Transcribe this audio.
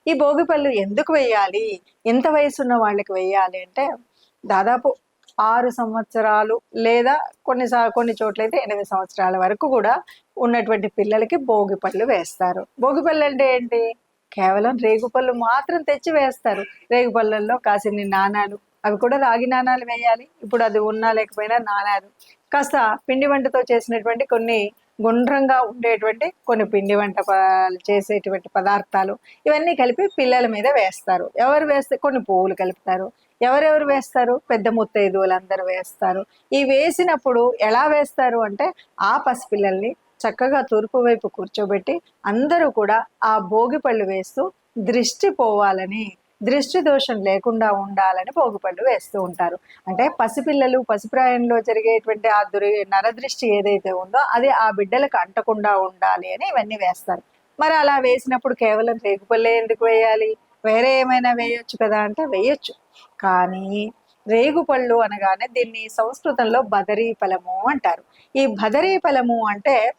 ఈ భోగిపళ్ళు ఎందుకు వేయాలి, ఎంత వయసున్న వాళ్ళకి వేయాలి అంటే దాదాపు 6 సంవత్సరాలు లేదా కొన్ని చోట్లయితే 8 సంవత్సరాల వరకు కూడా ఉన్నటువంటి పిల్లలకి భోగిపళ్ళు వేస్తారు. భోగిపళ్ళు అంటే ఏంటి? కేవలం రేగుపళ్ళు మాత్రం తెచ్చి వేస్తారు. రేగుపళ్ళల్లో కాసిన్ని నాణాలు, అవి కూడా రాగి నాణాలు వేయాలి. ఇప్పుడు అది ఉన్నా లేకపోయినా నాణాలు, కాస్త పిండి వంటతో చేసినటువంటి కొన్ని గుండ్రంగా ఉండేటువంటి కొన్ని పిండి వంట చేసేటువంటి పదార్థాలు, ఇవన్నీ కలిపి పిల్లల మీద వేస్తారు. ఎవరు వేస్తే కొన్ని పువ్వులు కలుపుతారు. ఎవరెవరు వేస్తారు? పెద్ద ముత్తైదువులందరూ వేస్తారు. ఈ వేసినప్పుడు ఎలా వేస్తారు అంటే ఆ పసిపిల్లల్ని చక్కగా తూర్పు వైపు కూర్చోబెట్టి అందరూ కూడా ఆ భోగిపళ్ళు వేస్తూ దృష్టి పోవాలని, దృష్టి దోషం లేకుండా ఉండాలని భోగిపళ్ళు వేస్తూ ఉంటారు. అంటే పసిపిల్లలు పసిప్రాయంలో జరిగేటువంటి ఆ నరదృష్టి ఏదైతే ఉందో అది ఆ బిడ్డలకు అంటకుండా ఉండాలి అని ఇవన్నీ వేస్తారు. మరి అలా వేసినప్పుడు కేవలం రేగుపళ్ళే ఎందుకు వేయాలి? వేరే ఏమైనా వేయొచ్చు కదా అంటే వేయొచ్చు. కానీ రేగుపళ్ళు అనగానే దీన్ని సంస్కృతంలో బదరీ ఫలము అంటారు. ఈ బదరీ ఫలము అంటే